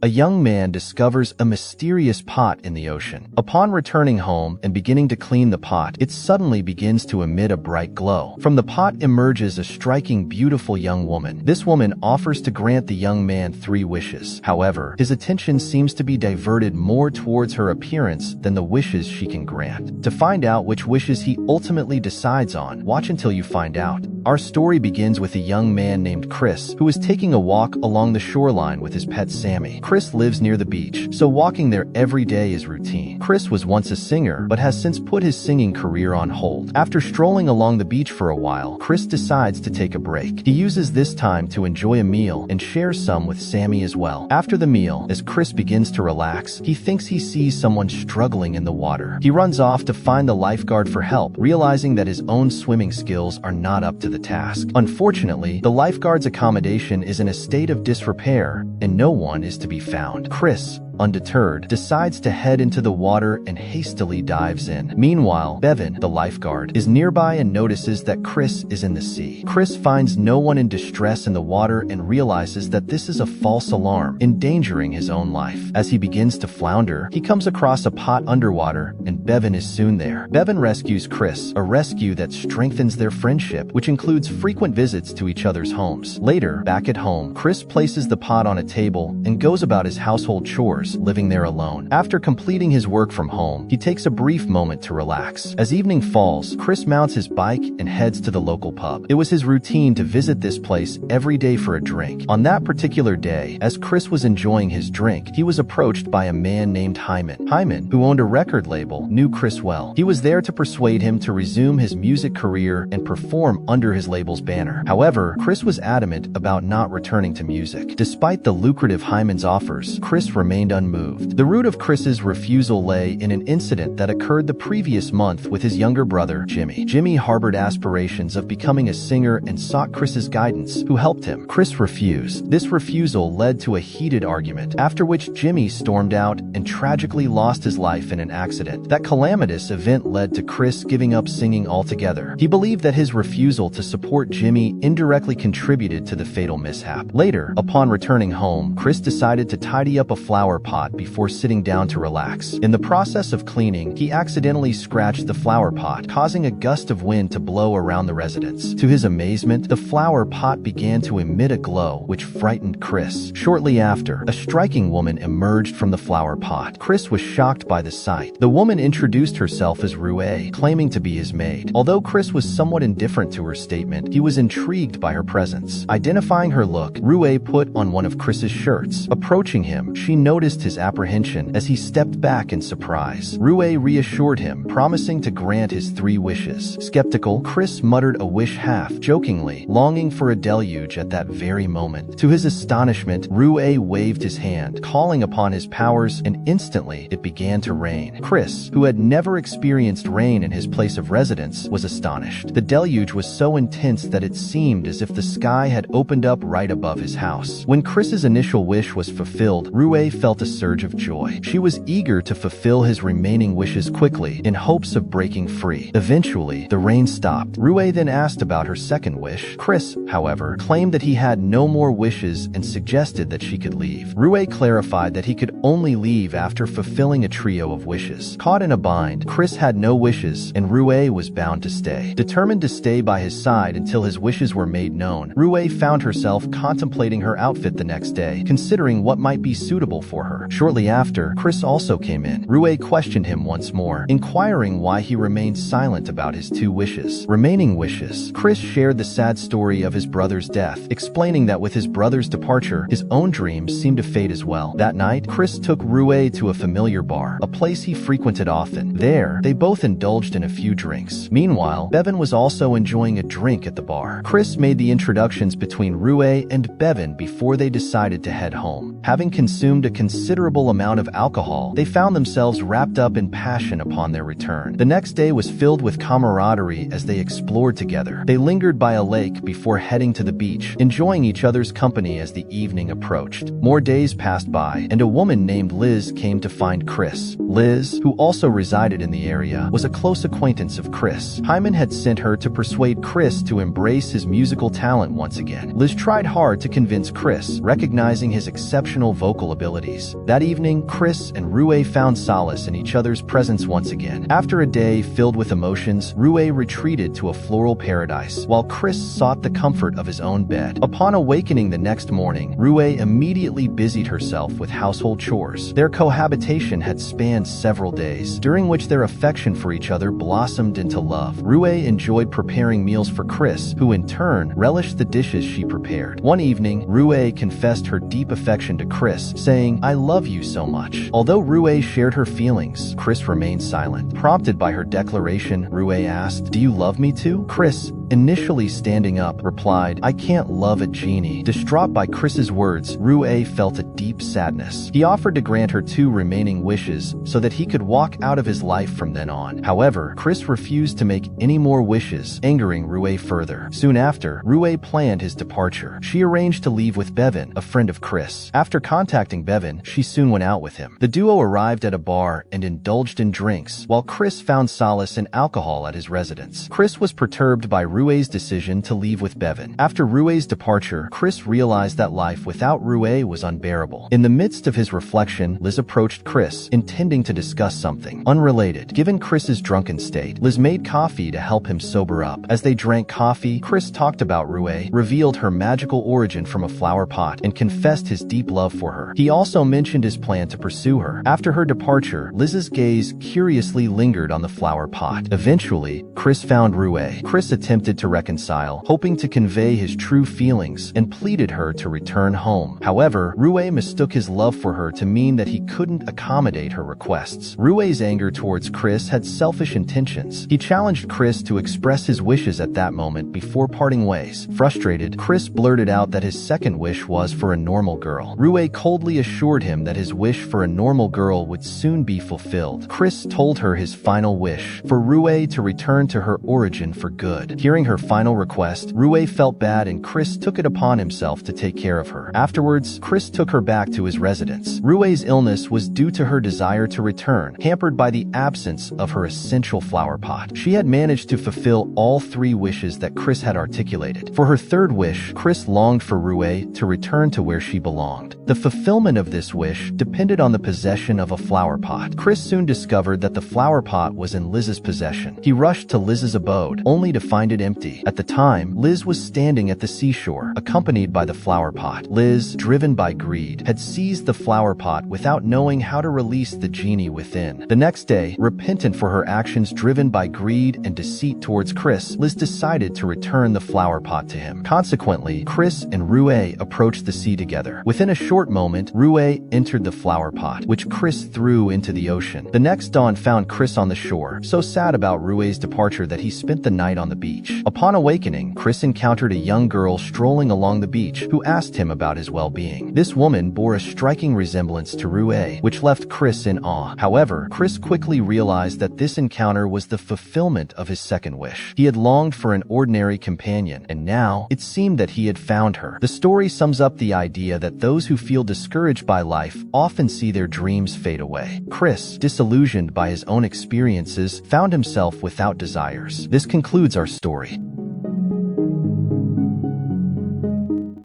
a young man discovers a mysterious pot in the ocean. Upon returning home and beginning to clean the pot, it suddenly begins to emit a bright glow. From the pot emerges a striking, beautiful young woman. This woman offers to grant the young man 3 wishes. However, his attention seems to be diverted more towards her appearance than the wishes she can grant. To find out which wishes he ultimately decides on, watch until you find out. Our story begins with a young man named Chris, who is taking a walk along the shoreline with his pet Sammy. Chris lives near the beach, so walking there every day is routine. Chris was once a singer, but has since put his singing career on hold. After strolling along the beach for a while, Chris decides to take a break. He uses this time to enjoy a meal and shares some with Sammy as well. After the meal, as Chris begins to relax, he thinks he sees someone struggling in the water. He runs off to find the lifeguard for help, realizing that his own swimming skills are not up to the task. Unfortunately, the lifeguard's accommodation is in a state of disrepair, and no one is to be found. Chris, undeterred, decides to head into the water and hastily dives in. Meanwhile, Bevan, the lifeguard, is nearby and notices that Chris is in the sea. Chris finds no one in distress in the water and realizes that this is a false alarm, endangering his own life. As he begins to flounder, he comes across a pot underwater, and Bevan is soon there. Bevan rescues Chris, a rescue that strengthens their friendship, which includes frequent visits to each other's homes. Later, back at home, Chris places the pot on a table and goes about his household chores, living there alone. After completing his work from home, he takes a brief moment to relax. As evening falls, Chris mounts his bike and heads to the local pub. It was his routine to visit this place every day for a drink. On that particular day, as Chris was enjoying his drink, he was approached by a man named Hyman. Hyman, who owned a record label, knew Chris well. He was there to persuade him to resume his music career and perform under his label's banner. However, Chris was adamant about not returning to music. Despite the lucrative Hyman's offers, Chris remained unmoved. The root of Chris's refusal lay in an incident that occurred the previous month with his younger brother, Jimmy. Jimmy harbored aspirations of becoming a singer and sought Chris's guidance, who helped him. Chris refused. This refusal led to a heated argument, after which Jimmy stormed out and tragically lost his life in an accident. That calamitous event led to Chris giving up singing altogether. He believed that his refusal to support Jimmy indirectly contributed to the fatal mishap. Later, upon returning home, Chris decided to tidy up a flower pot before sitting down to relax. In the process of cleaning, he accidentally scratched the flower pot, causing a gust of wind to blow around the residence. To his amazement, the flower pot began to emit a glow, which frightened Chris. Shortly after, a striking woman emerged from the flower pot. Chris was shocked by the sight. The woman introduced herself as Rue, claiming to be his maid. Although Chris was somewhat indifferent to her statement, he was intrigued by her presence. Identifying her look, Rue put on one of Chris's shirts. Approaching him, she noticed his apprehension as he stepped back in surprise. Rue reassured him, promising to grant his 3 wishes. Skeptical, Chris muttered a wish half-jokingly, longing for a deluge at that very moment. To his astonishment, Rue waved his hand, calling upon his powers, and instantly it began to rain. Chris, who had never experienced rain in his place of residence, was astonished. The deluge was so intense that it seemed as if the sky had opened up right above his house. When Chris's initial wish was fulfilled, Rue felt a surge of joy. She was eager to fulfill his remaining wishes quickly, in hopes of breaking free. Eventually, the rain stopped. Rue then asked about her second wish. Chris, however, claimed that he had no more wishes and suggested that she could leave. Rue clarified that he could only leave after fulfilling a trio of wishes. Caught in a bind, Chris had no wishes, and Rue was bound to stay. Determined to stay by his side until his wishes were made known, Rue found herself contemplating her outfit the next day, considering what might be suitable for her. Shortly after, Chris also came in. Rue questioned him once more, inquiring why he remained silent about his 2 remaining wishes. Chris shared the sad story of his brother's death, explaining that with his brother's departure, his own dreams seemed to fade as well. That night, Chris took Rue to a familiar bar, a place he frequented often. There, they both indulged in a few drinks. Meanwhile, Bevan was also enjoying a drink at the bar. Chris made the introductions between Rue and Bevan before they decided to head home. Having consumed a considerable considerable amount of alcohol, they found themselves wrapped up in passion upon their return. The next day was filled with camaraderie as they explored together. They lingered by a lake before heading to the beach, enjoying each other's company as the evening approached. More days passed by, and a woman named Liz came to find Chris. Liz, who also resided in the area, was a close acquaintance of Chris. Hyman had sent her to persuade Chris to embrace his musical talent once again. Liz tried hard to convince Chris, recognizing his exceptional vocal abilities. That evening, Chris and Rue found solace in each other's presence once again. After a day filled with emotions, Rue retreated to a floral paradise, while Chris sought the comfort of his own bed. Upon awakening the next morning, Rue immediately busied herself with household chores. Their cohabitation had spanned several days, during which their affection for each other blossomed into love. Rue enjoyed preparing meals for Chris, who in turn relished the dishes she prepared. One evening, Rue confessed her deep affection to Chris, saying, "I love you so much." Although Rue shared her feelings, Chris remained silent. Prompted by her declaration, Rue asked, "Do you love me too?" Chris, initially standing up, replied, "I can't love a genie." Distraught by Chris's words, Rue felt a deep sadness. He offered to grant her 2 remaining wishes so that he could walk out of his life from then on. However, Chris refused to make any more wishes, angering Rue further. Soon after, Rue planned his departure. She arranged to leave with Bevan, a friend of Chris. After contacting Bevan, she soon went out with him. The duo arrived at a bar and indulged in drinks, while Chris found solace in alcohol at his residence. Chris was perturbed by Rue's decision to leave with Bevan. After Rue's departure, Chris realized that life without Rue was unbearable. In the midst of his reflection, Liz approached Chris, intending to discuss something unrelated. Given Chris's drunken state, Liz made coffee to help him sober up. As they drank coffee, Chris talked about Rue, revealed her magical origin from a flower pot, and confessed his deep love for her. He also mentioned his plan to pursue her. After her departure, Liz's gaze curiously lingered on the flower pot. Eventually, Chris found Rue. Chris attempted to reconcile, hoping to convey his true feelings, and pleaded her to return home. However, Rue mistook his love for her to mean that he couldn't accommodate her requests. Rue's anger towards Chris had selfish intentions. He challenged Chris to express his wishes at that moment before parting ways. Frustrated, Chris blurted out that his second wish was for a normal girl. Rue coldly assured him that his wish for a normal girl would soon be fulfilled. Chris told her his final wish, for Rue to return to her origin for good. Hearing her final request, Rue felt bad and Chris took it upon himself to take care of her. Afterwards, Chris took her back to his residence. Rue's illness was due to her desire to return, hampered by the absence of her essential flower pot. She had managed to fulfill all 3 wishes that Chris had articulated. For her third wish, Chris longed for Rue to return to where she belonged. The fulfillment of this wish depended on the possession of a flower pot. Chris soon discovered that the flower pot was in Liz's possession. He rushed to Liz's abode, only to find it empty. At the time, Liz was standing at the seashore, accompanied by the flower pot. Liz, driven by greed, had seized the flower pot without knowing how to release the genie within. The next day, repentant for her actions driven by greed and deceit towards Chris, Liz decided to return the flower pot to him. Consequently, Chris and Rue approached the sea together. Within a short moment, Rue entered the flower pot, which Chris threw into the ocean. The next dawn found Chris on the shore, so sad about Rue's departure that he spent the night on the beach. Upon awakening, Chris encountered a young girl strolling along the beach who asked him about his well-being. This woman bore a striking resemblance to Rue, which left Chris in awe. However, Chris quickly realized that this encounter was the fulfillment of his second wish. He had longed for an ordinary companion, and now it seemed that he had found her. The story sums up the idea that those who feel discouraged by life often see their dreams fade away. Chris, disillusioned by his own experiences, found himself without desires. This concludes our story.